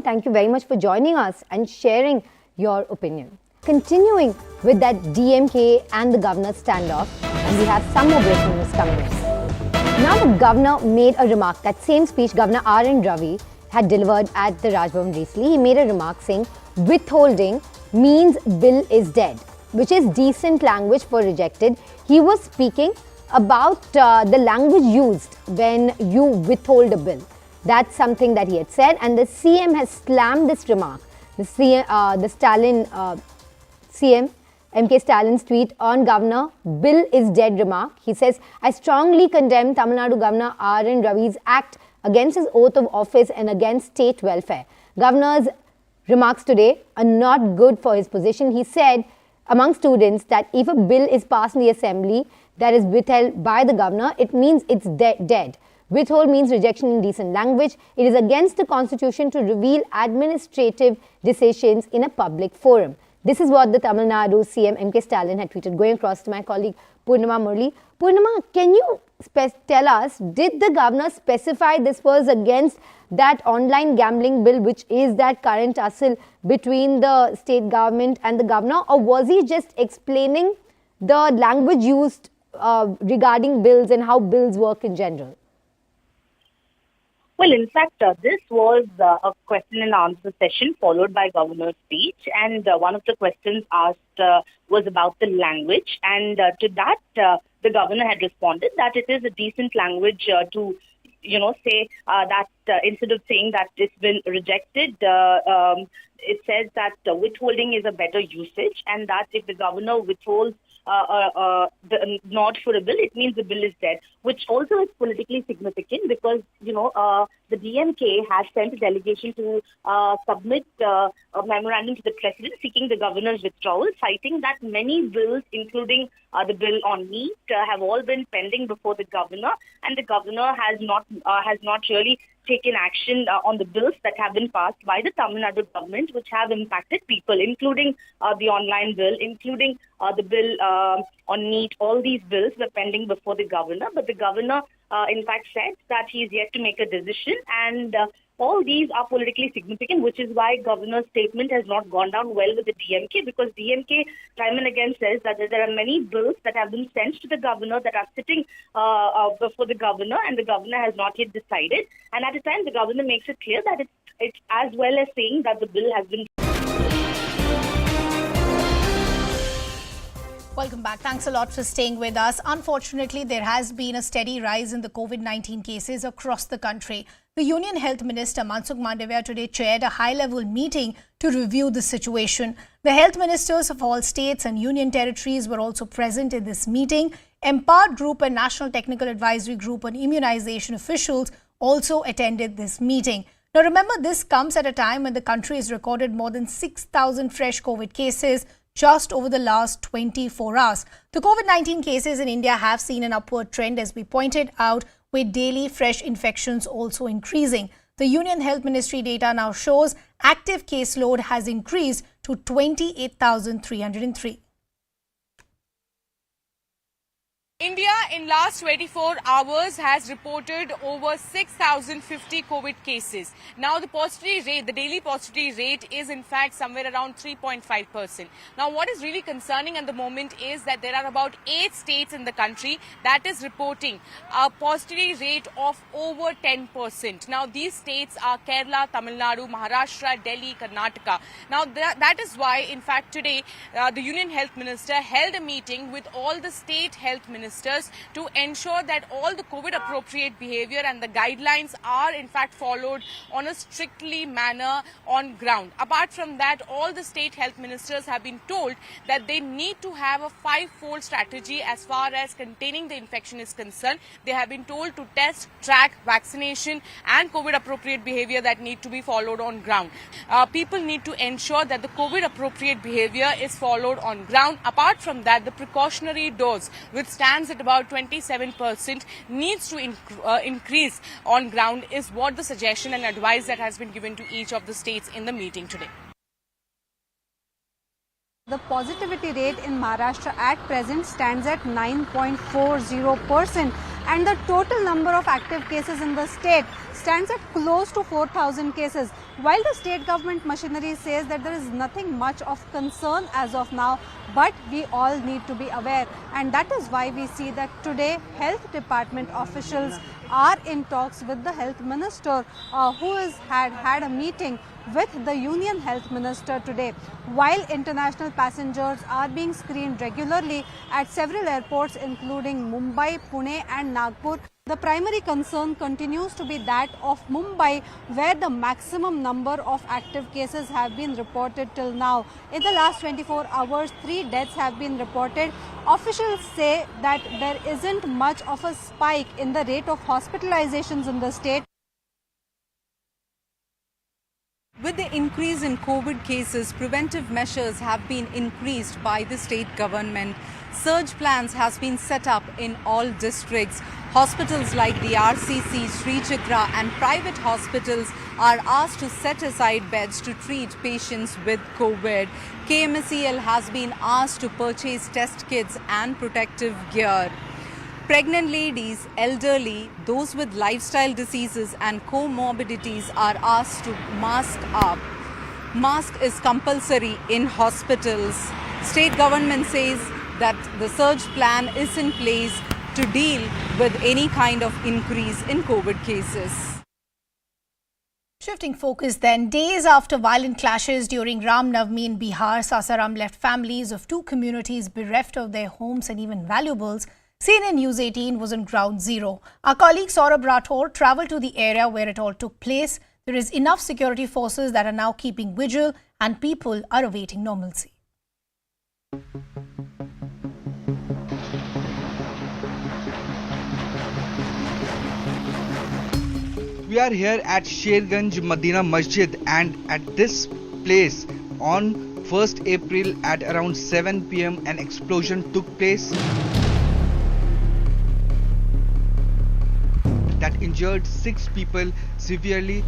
Thank you very much for joining us and sharing your opinion. Continuing with that DMK and the governor standoff, and we have some more breaking news coming in. Now the governor made a remark. That same speech Governor Ravi had delivered at the Raj Bhavan recently. He made a remark saying withholding means bill is dead, which is decent language for rejected. He was speaking about the language used when you withhold a bill. That's something that he had said, and the CM has slammed this remark. The Stalin CM MK Stalin's tweet on Governor Bill is dead remark. He says, I strongly condemn Tamil Nadu Governor Ravi's act against his oath of office and against state welfare. Governor's remarks today are not good for his position. He said among students that if a bill is passed in the assembly that is withheld by the governor, it means it's dead. Withhold means rejection in decent language. It is against the constitution to reveal administrative decisions in a public forum. This is what the Tamil Nadu CM MK Stalin had tweeted. Going across to my colleague Purnima Murli. Purnima, can you tell us, did the governor specify this was against that online gambling bill, which is that current tussle between the state government and the governor, or was he just explaining the language used regarding bills and how bills work in general? Well, in fact, this was a question and answer session followed by governor's speech, and one of the questions asked was about the language, and to that the governor had responded that it is a decent language to say that instead of saying that it's been rejected, it says that withholding is a better usage, and that if the governor withholds the nod for a bill, it means the bill is dead, which also is politically significant because, the DMK has sent a delegation to submit a memorandum to the president seeking the governor's withdrawal, citing that many bills, including the bill on meat, have all been pending before the governor, and the governor has not really taken action on the bills that have been passed by the Tamil Nadu government, which have impacted people, including the online bill, including the bill on meat. All these bills were pending before the governor, but the governor, in fact, said that he is yet to make a decision, and all these are politically significant, which is why governor's statement has not gone down well with the DMK, because DMK time and again says that there are many bills that have been sent to the governor that are sitting before the governor, and the governor has not yet decided. And at the time, the governor makes it clear that it's as well as saying that the bill has been. Welcome back. Thanks a lot for staying with us. Unfortunately, there has been a steady rise in the COVID-19 cases across the country. The Union Health Minister Mansukh Mandavia today chaired a high-level meeting to review the situation. The health ministers of all states and union territories were also present in this meeting. Empowered Group and National Technical Advisory Group on Immunization officials also attended this meeting. Now remember, this comes at a time when the country has recorded more than 6,000 fresh COVID cases just over the last 24 hours. The COVID-19 cases in India have seen an upward trend, as we pointed out, with daily fresh infections also increasing. The Union Health Ministry data now shows active caseload has increased to 28,303. India in last 24 hours has reported over 6,050 COVID cases. Now the positivity rate, the daily positivity rate is in fact somewhere around 3.5%. Now what is really concerning at the moment is that there are about 8 states in the country that is reporting a positivity rate of over 10%. Now these states are Kerala, Tamil Nadu, Maharashtra, Delhi, Karnataka. Now that is why in fact today the Union Health Minister held a meeting with all the state health ministers to ensure that all the COVID appropriate behavior and the guidelines are in fact followed on a strictly manner on ground. Apart from that, all the state health ministers have been told that they need to have a 5-fold strategy as far as containing the infection is concerned. They have been told to test, track, vaccination and COVID appropriate behavior that need to be followed on ground. People need to ensure that the COVID appropriate behavior is followed on ground. Apart from that, the precautionary dose, which stands at about 27%, needs to increase on ground, is what the suggestion and advice that has been given to each of the states in the meeting today. The positivity rate in Maharashtra at present stands at 9.40%. and the total number of active cases in the state stands at close to 4,000 cases. While the state government machinery says that there is nothing much of concern as of now, but we all need to be aware, and that is why we see that today health department officials are in talks with the health minister, who had a meeting with the union health minister today. While international passengers are being screened regularly at several airports including Mumbai, Pune and Nagpur, the primary concern continues to be that of Mumbai, where the maximum number of active cases have been reported till now. In the last 24 hours, 3 deaths have been reported. Officials say that there isn't much of a spike in the rate of hospitalizations in the state. With the increase in COVID cases, preventive measures have been increased by the state government. Surge plans has been set up in all districts. Hospitals like the RCC, Sri Chitra and private hospitals are asked to set aside beds to treat patients with COVID. KMSEL has been asked to purchase test kits and protective gear. Pregnant ladies, elderly, those with lifestyle diseases and comorbidities are asked to mask up. Mask is compulsory in hospitals. State government says that the surge plan is in place to deal with any kind of increase in COVID cases. Shifting focus then, days after violent clashes during Ram Navami in Bihar, Sasaram left families of 2 communities bereft of their homes and even valuables. CNN News 18 was on ground zero. Our colleague Saurabh Rathore travelled to the area where it all took place. There is enough security forces that are now keeping vigil and people are awaiting normalcy. We are here at Sherganj Madina Masjid, and at this place on 1st April at around 7 PM an explosion took place that injured 6 people severely.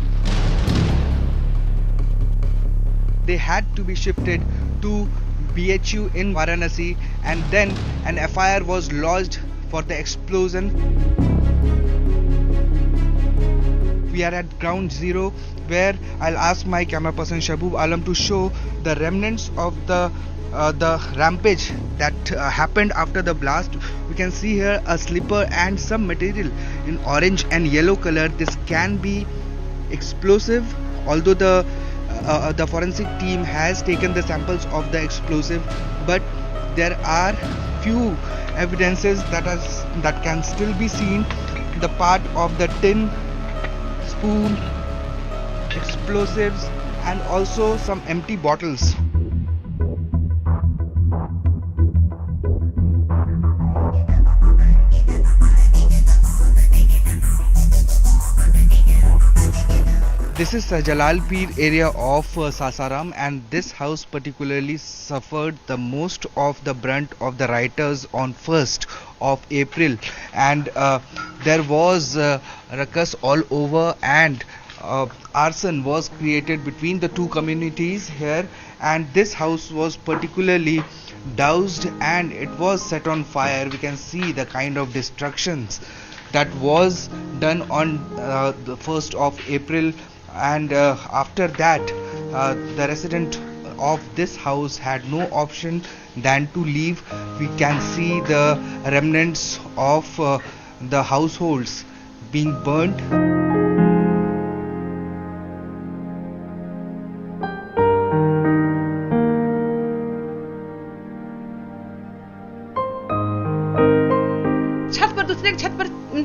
They had to be shifted to BHU in Varanasi, and then an FIR was lodged for the explosion. We are at ground zero, where I'll ask my camera person Shaboob Alam to show the remnants of the rampage that happened after the blast. We can see here a slipper and some material in orange and yellow color. This can be explosive, although the forensic team has taken the samples of the explosive, but there are few evidences that can still be seen. The part of the tin, spoon, explosives and also some empty bottles. This is Jalalpur area of Sasaram, and this house particularly suffered the most of the brunt of the rioters on 1st of April, and there was ruckus all over, and arson was created between the 2 communities here, and this house was particularly doused and it was set on fire. We can see the kind of destructions that was done on the 1st of April. And after that, the resident of this house had no option than to leave. We can see the remnants of the households being burnt.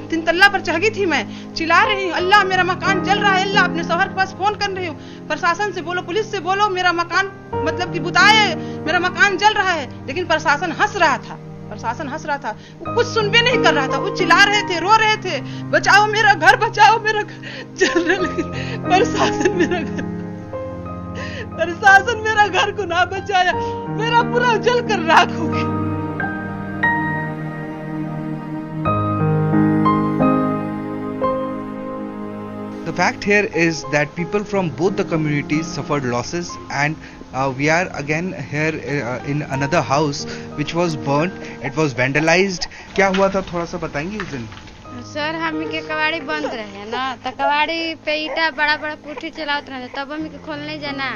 तीन तल्ला पर चढ़ गई थी मैं, चिल्ला रही हूँ अल्लाह मेरा मकान जल रहा है, अल्लाह अपने शौहर के पास फोन कर रही हूँ, प्रशासन से बोलो, पुलिस से बोलो, मेरा मकान मतलब कि बुताए, मेरा मकान जल रहा है। लेकिन प्रशासन हंस रहा था, वो कुछ सुनबे नहीं कर रहा था। वो चिल्ला रहे थे, रो रहे थे, बचाओ मेरा घर, बचाओ मेरा घर, जल रहा। लेकिन प्रशासन मेरा घर को ना बचाया, मेरा पूरा जल कर राख हो गया। The fact here is that people from both the communities suffered losses, and we are again here in another house which was burnt. It was vandalized. क्या हुआ था थोड़ा सा बताएंगे इस दिन? सर हम के कबाड़ी बंद रहे ना तो कबाड़ी पे ईटा बड़ा बड़ा पुट्ठी चलाते रहे तब हम के खोल नहीं जाना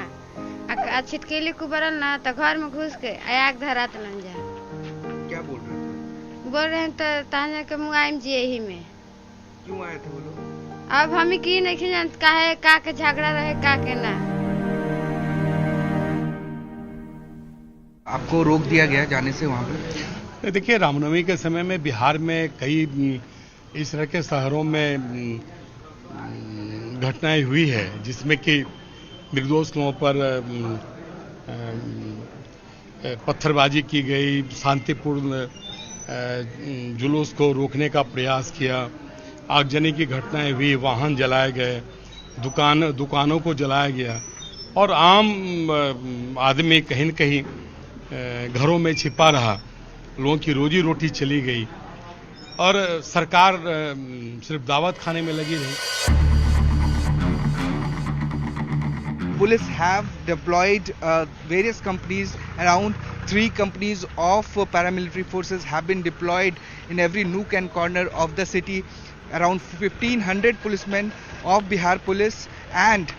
आ छिटकेली कुबरल ना तो घर में घुस के आग धरात लन जा। क्या बोल रहे हैं तो ताने के मुआयम जी यही में क्यों आए थे वो लोग? अब हम की नहीं जानते काहे का के झगड़ा रहे का के ना। आपको रोक दिया गया जाने से वहाँ पे? देखिए, रामनवमी के समय में बिहार में कई इस तरह के शहरों में घटनाएं हुई है जिसमें कि निर्दोष लोगों पर पत्थरबाजी की गई, शांतिपूर्ण जुलूस को रोकने का प्रयास किया, आगजनी की घटनाएं हुई, वाहन जलाए गए, दुकानों को जलाया गया और आम आदमी कहीं न कहीं घरों में छिपा रहा, लोगों की रोजी रोटी चली गई और सरकार सिर्फ दावत खाने में लगी रही। Police have deployed various companies. Around 3 companies of paramilitary forces have been deployed in every nook and corner of the city. Around 1,500 policemen of Bihar Police and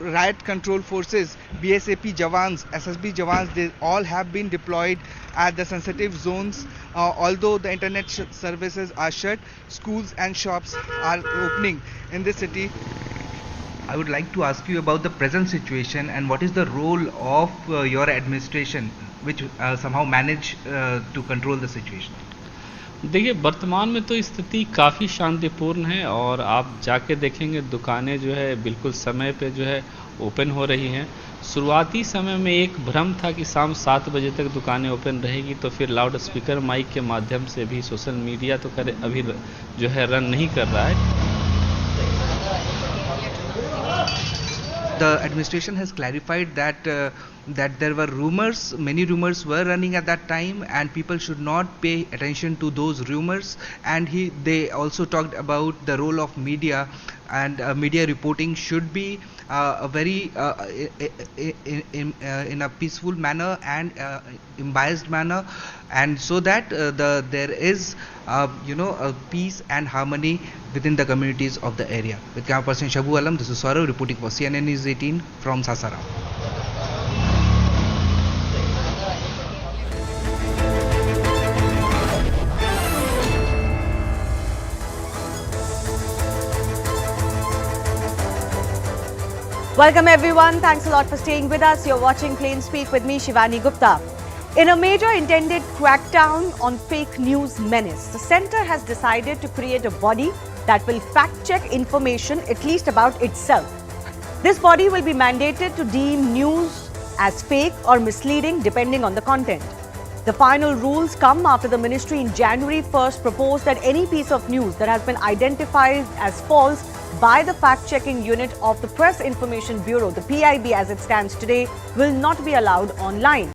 riot control forces, BSAP Jawans, SSB Jawans, they all have been deployed at the sensitive zones. Although the internet services are shut, schools and shops are opening in the city. I would like to ask you about the present situation and what is the role of your administration which somehow manage to control the situation. देखिए, वर्तमान में तो स्थिति काफ़ी शांतिपूर्ण है और आप जाके देखेंगे दुकानें जो है बिल्कुल समय पे जो है ओपन हो रही हैं। शुरुआती समय में एक भ्रम था कि शाम 7 बजे तक दुकानें ओपन रहेगी तो फिर लाउड स्पीकर माइक के माध्यम से भी सोशल मीडिया तो अभी जो है रन नहीं कर रहा है। The administration has clarified that that there were rumors, many rumors were running at that time, and people should not pay attention to those rumors. And they also talked about the role of media, and media reporting should be a very in a peaceful manner and unbiased manner, and so that there is peace and harmony within the communities of the area. With camera person Shabu Alam, this is Saurav reporting for CNN News 18 from Sasaram. Welcome everyone. Thanks a lot for staying with us. You're watching Plain Speak with me, Shivani Gupta. In a major intended crackdown on fake news menace, the centre has decided to create a body that will fact-check information at least about itself. This body will be mandated to deem news as fake or misleading depending on the content. The final rules come after the ministry in January 1st proposed that any piece of news that has been identified as false by the fact-checking unit of the Press Information Bureau, the PIB as it stands today, will not be allowed online.